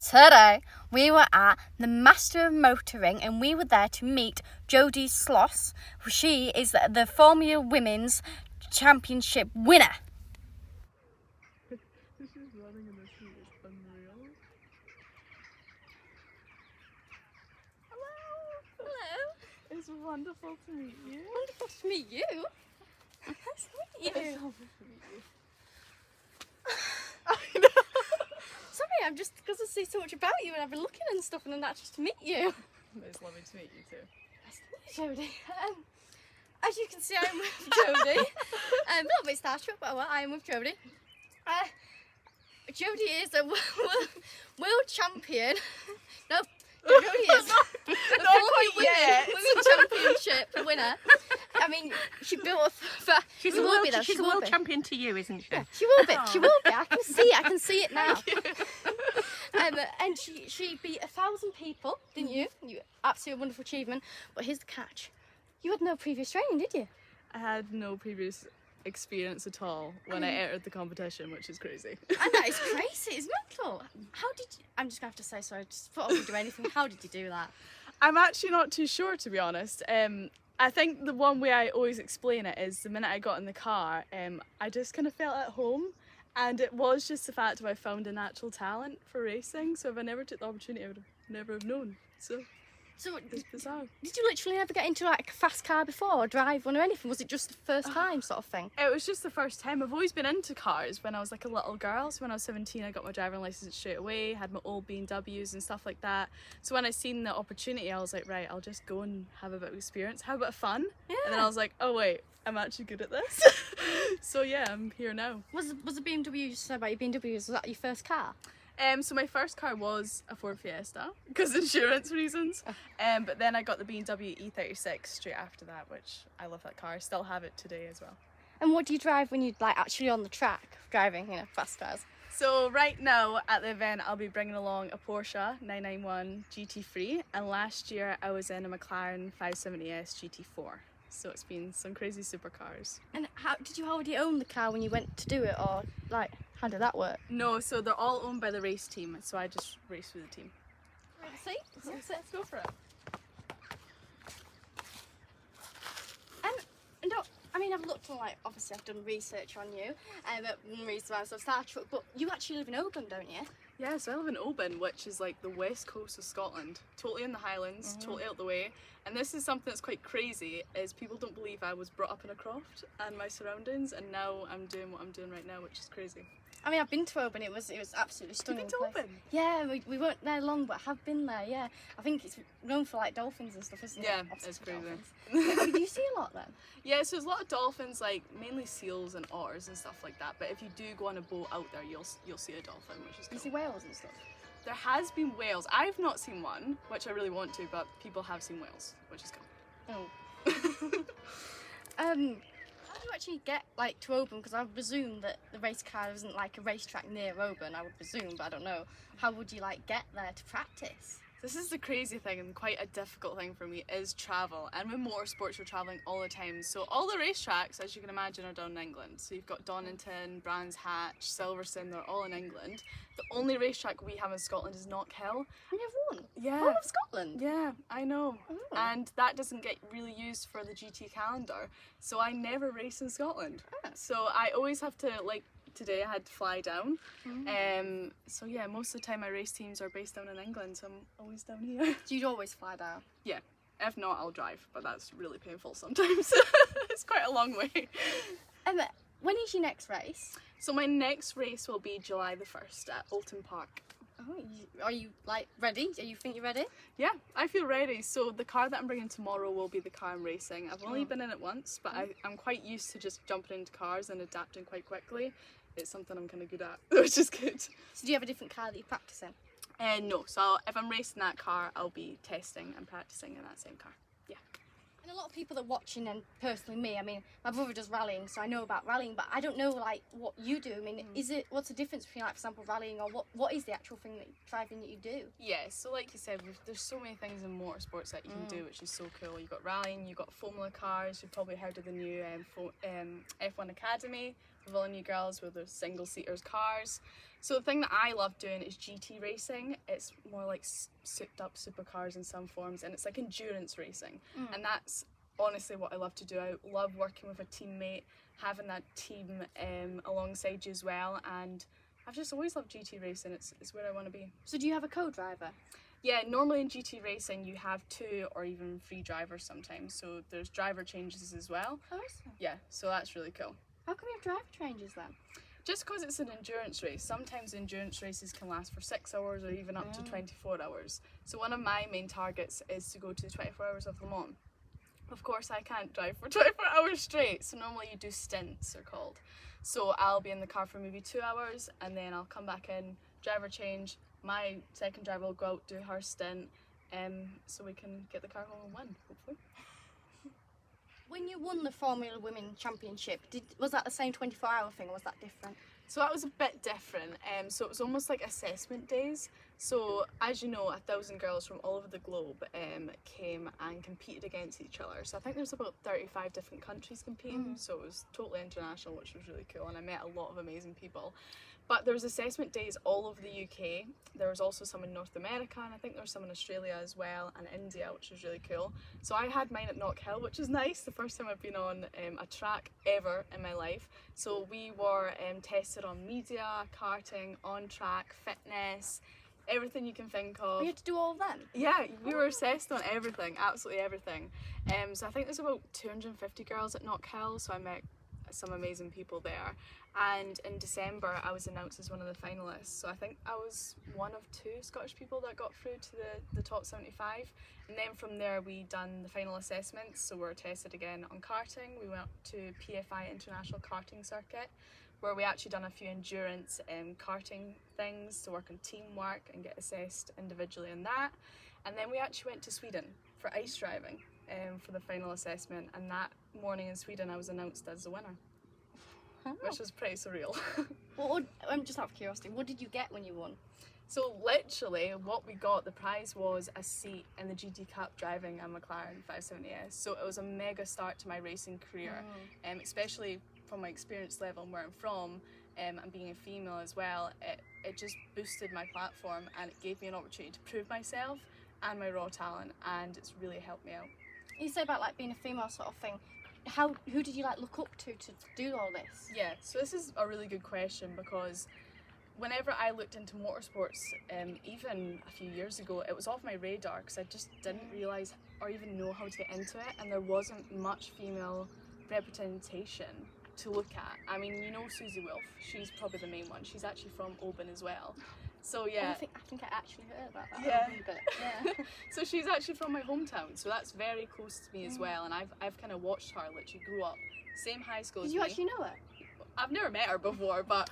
Today, we were at the Master of Motoring and we were there to meet Jodie Sloss. She is the Formula Women's Championship winner. She's running in this heat, it's unreal. Hello. It's wonderful to meet you. Wonderful to meet you. Nice to meet you. It's lovely to meet you. I know. Sorry, I'm just because I see so much about you and I've been looking and stuff and then that's just to meet you. It's lovely to meet you too. Nice to meet you, Jodie. As you can see, I'm with Jodie. A little bit starstruck, but I am with Jodie. Jodie is a world champion. No, Jodie is a Women's Championship winner. I mean, she built a... She's a world champion to you, isn't she? Yeah, she will be. She will be. I can see it now. And she beat 1,000 people, didn't you? Absolutely wonderful achievement. But here's the catch. You had no previous training, did you? I had no previous experience at all when I entered the competition, which is crazy. And that is crazy. It's mental. How did you... I'm just going to have to say, sorry, just thought I would do anything. How did you do that? I'm actually not too sure, to be honest. I think the one way I always explain it is the minute I got in the car, I just kind of felt at home. And it was just the fact that I found a natural talent for racing. So if I never took the opportunity, I would never have known. So it's bizarre. Did you literally never get into like a fast car before or drive one or anything? Was it just the first time sort of thing? It was just the first time. I've always been into cars when I was like a little girl. So when I was 17, I got my driving license straight away, had my old BMWs and stuff like that. So when I seen the opportunity, I was like, right, I'll just go and have a bit of experience, have a bit of fun. Yeah. And then I was like, oh wait, I'm actually good at this. So yeah, I'm here now. Was the BMW you said about your BMW, was that your first car? So my first car was a Ford Fiesta because insurance reasons. But then I got the BMW E36 straight after that, which I love that car. I still have it today as well. And what do you drive when you're like actually on the track driving, fast cars? So right now at the event I'll be bringing along a Porsche 991 GT3, and last year I was in a McLaren 570S GT4. So it's been some crazy supercars. And how did you already own the car when you went to do it, or like how did that work? No, so they're all owned by the race team, so I just race with the team. See? Let's go for it. I've looked on, like, obviously I've done research on you, but one reason why I was so Star Trek, but you actually live in Oban, don't you? Yeah, so I live in Oban, which is like the west coast of Scotland, totally in the Highlands, totally out the way. And this is something that's quite crazy, is people don't believe I was brought up in a croft and my surroundings, and now I'm doing what I'm doing right now, which is crazy. I mean, I've been to Oban, it was absolutely stunning. You've been to Oban? Yeah, we weren't there long, but I have been there, yeah. I think it's known for like dolphins and stuff, isn't it? Yeah, Obviously it's crazy. dolphins. Do you see a lot then? Yeah, so there's a lot of dolphins, like mainly seals and otters and stuff like that, but if you do go on a boat out there, you'll see a dolphin, which is cool. You see whales and stuff? There has been whales. I've not seen one, which I really want to, but people have seen whales, which is cool. Oh. How do you actually get like to Oban? Because I would presume that the race car isn't like a racetrack near Oban. I would presume, but I don't know. How would you like get there to practice? This is the crazy thing, and quite a difficult thing for me, is travel. And with motorsports, we're travelling all the time. So all the racetracks, as you can imagine, are down in England. So you've got Donington, Brands Hatch, Silverstone, they're all in England. The only racetrack we have in Scotland is Knockhill. And you have one? Yeah. All of Scotland? Yeah, I know. Oh. And that doesn't get really used for the GT calendar. So I never race in Scotland. Ah. So I always have to, like, today I had to fly down. So yeah, most of the time my race teams are based down in England, so I'm always down here. Do you always fly down? Yeah, if not I'll drive, but that's really painful sometimes. It's quite a long way. When is your next race? So my next race will be July the 1st at Alton Park. Oh, are you like ready? Do you think you're ready? Yeah, I feel ready. So the car that I'm bringing tomorrow will be the car I'm racing. I've only been in it once, but I'm quite used to just jumping into cars and adapting quite quickly. It's something I'm kind of good at, which is good. So do you have a different car that you practice in? No, so if I'm racing that car, I'll be testing and practicing in that same car. Yeah. And a lot of people that are watching, and personally me, I mean, my brother does rallying, so I know about rallying, but I don't know like what you do. I mean, what's the difference between, like, for example, rallying, or what is the actual thing that driving that you do? Yeah, so like you said, there's so many things in motorsports that you can do, which is so cool. You've got rallying, you've got Formula cars, you've probably heard of the new F1 Academy. Villeneuve girls where there's single seaters cars. So the thing that I love doing is GT racing. It's more like souped up supercars in some forms, and it's like endurance racing. And that's honestly what I love to do. I love working with a teammate, having that team alongside you as well, and I've just always loved GT racing. It's where I want to be. So do you have a co-driver? Yeah, normally in GT racing you have 2 or even 3 drivers sometimes, so there's driver changes as well. Oh, is there? Yeah, so that's really cool. How come you have driver changes then? Just because it's an endurance race, sometimes endurance races can last for 6 hours or even up to 24 hours. So one of my main targets is to go to the 24 hours of Le Mans. Of course I can't drive for 24 hours straight, so normally you do stints, they're called. So I'll be in the car for maybe 2 hours and then I'll come back in, driver change, my second driver will go out, do her stint, so we can get the car home and win, hopefully. When you won the Formula Women Championship, was that the same 24-hour thing or was that different? So that was a bit different. So it was almost like assessment days. So as you know, 1,000 girls from all over the globe came and competed against each other. So I think there's about 35 different countries competing. So it was totally international, which was really cool. And I met a lot of amazing people. But there was assessment days all over the UK. There was also some in North America, and I think there was some in Australia as well, and India, which was really cool. So I had mine at Knock Hill, which is nice. The first time I've been on a track ever in my life. So we were tested on media, karting, on track, fitness, everything you can think of. You had to do all of them? Yeah, we were assessed on everything, absolutely everything. So I think there's about 250 girls at Knock Hill, so I met some amazing people there. And in December I was announced as one of the finalists, so I think I was one of 2 Scottish people that got through to the top 75. And then from there we done the final assessments, so we were tested again on karting. We went to PFI International Karting Circuit, where we actually done a few endurance karting things to work on teamwork and get assessed individually in that. And then we actually went to Sweden for ice driving for the final assessment, and that morning in Sweden I was announced as the winner. Which was pretty surreal. Well, I'm just out of curiosity, what did you get when you won? So literally what we got, the prize was a seat in the GT Cup driving a McLaren 570S. So it was a mega start to my racing career, especially from my experience level and where I'm from, and being a female as well. It just boosted my platform and it gave me an opportunity to prove myself and my raw talent, and it's really helped me out. You say about like being a female sort of thing. Who did you like look up to do all this? Yeah, so this is a really good question, because whenever I looked into motorsports, even a few years ago, it was off my radar because I just didn't realise or even know how to get into it, and there wasn't much female representation to look at. I mean, you know Susie Wolf, she's probably the main one. She's actually from Oban as well. So yeah. I think I actually heard about that. Yeah. A bit. Yeah. So she's actually from my hometown, so that's very close to me as well, and I've kind of watched her literally grow up. Same high school as Did you me. actually know her? I've never met her before, but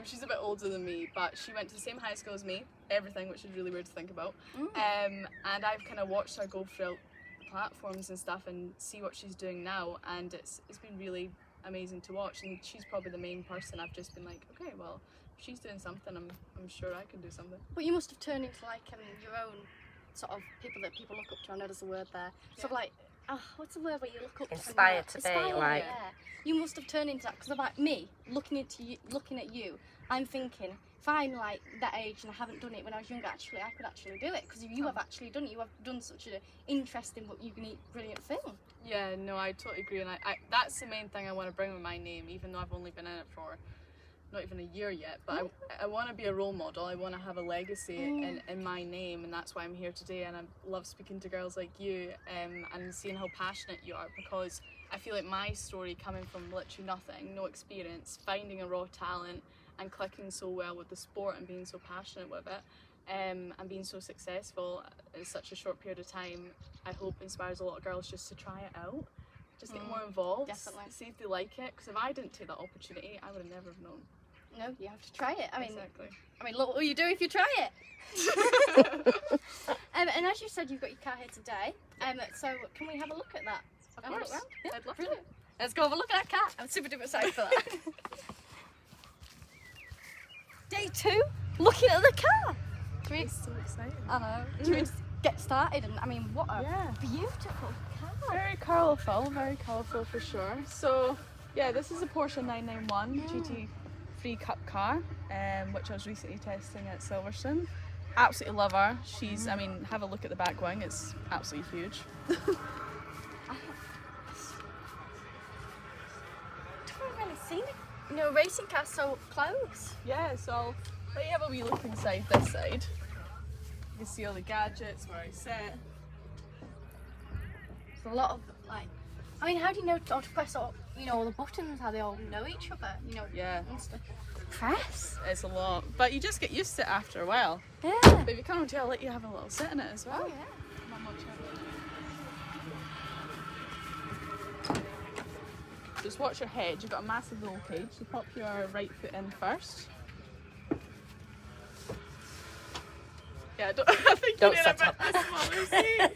she's a bit older than me, but she went to the same high school as me, everything, which is really weird to think about. And I've kind of watched her go throughout the platforms and stuff and see what she's doing now, and it's been really amazing to watch, and she's probably the main person I've just been like, okay, well, if she's doing something, I'm sure I can do something. But you must have turned into like your own sort of people that people look up to. I know there's a word there. Sort of like, what's the word where you look up to? Inspired to be, like. Yeah. You must have turned into that, because like me, looking at you, I'm thinking, if I'm like that age and I haven't done it when I was younger, actually I could actually do it, because you have actually done it. You have done such an interesting, unique, brilliant thing. Yeah, no, I totally agree, and I that's the main thing I want to bring with my name, even though I've only been in it for not even a year yet, but I want to be a role model. I want to have a legacy in my name, and that's why I'm here today, and I love speaking to girls like you and seeing how passionate you are, because I feel like my story, coming from literally nothing, no experience, finding a raw talent and clicking so well with the sport and being so passionate with it, and being so successful in such a short period of time, I hope inspires a lot of girls just to try it out, just get more involved, definitely. See if they like it, because if I didn't take that opportunity, I would have never have known. No, you have to try it. Exactly. I mean, look what you do if you try it. And as you said, you've got your car here today. So can we have a look at that? Of Have a course. look round? Yeah, I'd love to. Brilliant. Let's go have a look at that car. I'm super duper excited for that. Day 2, looking at the car. So exciting. I know. Do we just get started? And I mean, what a beautiful car. Very colourful for sure. So Yeah, this is a Porsche 991 GT3 Cup car, which I was recently testing at Silverstone. Absolutely love her. She's, I mean, have a look at the back wing, it's absolutely huge. I haven't really seen it. You know, racing cars so close. Yeah, so I'll let you have a wee look inside this side. You can see all the gadgets, where I sit. There's a lot of, like, I mean, how do you know to press all, you know, all the buttons, how they all know each other, you know? Yeah. And stuff. Press? It's a lot, but you just get used to it after a while. Yeah. But if you come to, I'll let you have a little sit in it as well. Oh, yeah. Just watch your head. You've got a massive roll cage. You pop your right foot in first. Yeah, I think you need a bit smaller seat.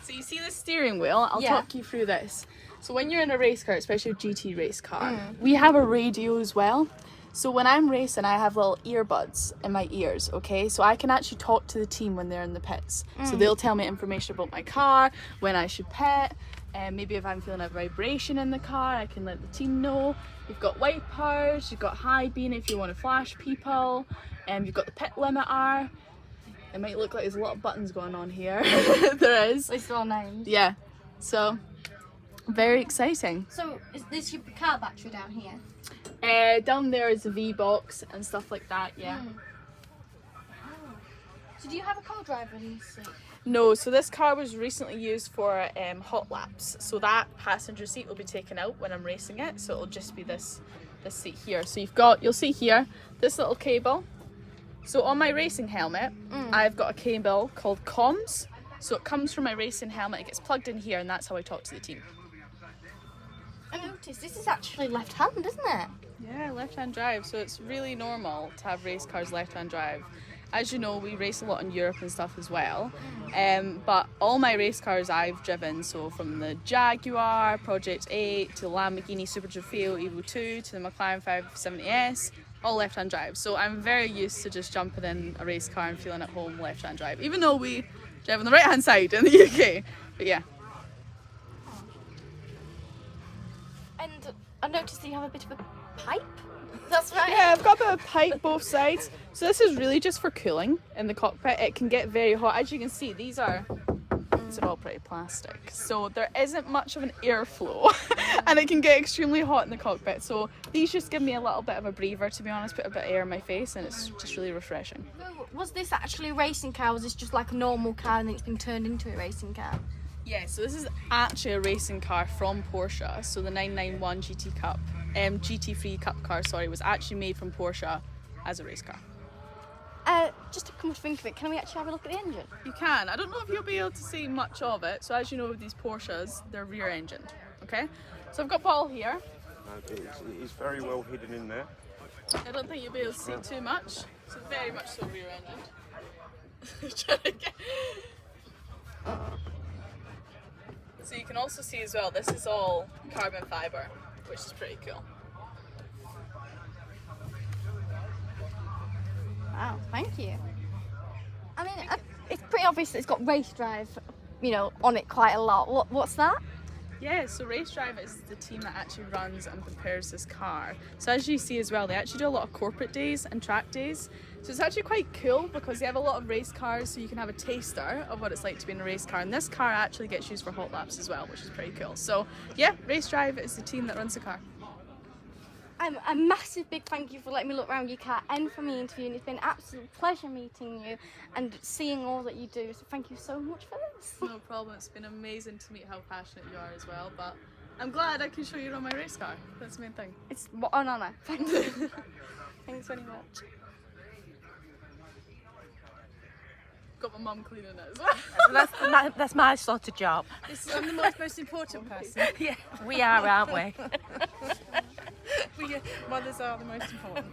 So you see the steering wheel? I'll talk you through this. So when you're in a race car, especially a GT race car, we have a radio as well. So when I'm racing, I have little earbuds in my ears, okay? So I can actually talk to the team when they're in the pits. So they'll tell me information about my car, when I should pit, and maybe if I'm feeling a vibration in the car, I can let the team know. You've got wipers, you've got high beam if you want to flash people, and you've got the pit limiter. It might look like there's a lot of buttons going on here. There is. It's all named. Yeah. So, very exciting. So, is this your car battery down here? Down there is a V-box and stuff like that, yeah. So do you have a co-driver in this seat? No, so this car was recently used for hot laps. So that passenger seat will be taken out when I'm racing it. So it'll just be this seat here. So you'll see here, this little cable. So on my racing helmet, I've got a cable called comms. So it comes from my racing helmet, it gets plugged in here, and that's how I talk to the team. I noticed this is actually left-hand, isn't it? Yeah, left-hand drive. So it's really normal to have race cars left-hand drive. As you know, we race a lot in Europe and stuff as well. But all my race cars I've driven, so from the Jaguar, Project 8, to the Lamborghini Super Trofeo Evo 2, to the McLaren 570S, all left-hand drive. So I'm very used to just jumping in a race car and feeling at home left-hand drive, even though we drive on the right-hand side in the UK. But yeah. And I noticed that you have a bit of a pipe. That's right. Yeah, I've got a bit of pipe both sides. So this is really just for cooling in the cockpit. It can get very hot. As you can see, these are all pretty plastic. So there isn't much of an airflow and it can get extremely hot in the cockpit. So these just give me a little bit of a breather, to be honest, put a bit of air in my face, and it's just really refreshing. Was this actually a racing car? Was this just like a normal car and then it's been turned into a racing car? Yeah, so this is actually a racing car from Porsche. So the 991 GT3 Cup car, was actually made from Porsche as a race car. Just to come to think of it, can we actually have a look at the engine? You can. I don't know if you'll be able to see much of it. So as you know, with these Porsches, they're rear engined. Okay. So I've got Paul here. It's very well hidden in there. I don't think you'll be able to see too much. So very much so rear engined. So you can also see as well, this is all carbon fibre, which is pretty cool. Wow, thank you. I mean, it's pretty obvious that it's got race drive, you know, on it quite a lot. What's that? Yeah, so Race Drive is the team that actually runs and prepares this car. So as you see as well, they actually do a lot of corporate days and track days. So it's actually quite cool because they have a lot of race cars, so you can have a taster of what it's like to be in a race car. And this car actually gets used for hot laps as well, which is pretty cool. So yeah, Race Drive is the team that runs the car. A massive big thank you for letting me look around your car and for me interviewing. It's been an absolute pleasure meeting you and seeing all that you do. So thank you so much for this. No problem. It's been amazing to meet how passionate you are as well. But I'm glad I can show you around my race car. That's the main thing. It's an honour. Thank you. Thanks very much. Got my mum cleaning it as well. That's my sort of job. I'm the most important person. Yeah, we are, aren't we? Mothers are the most important.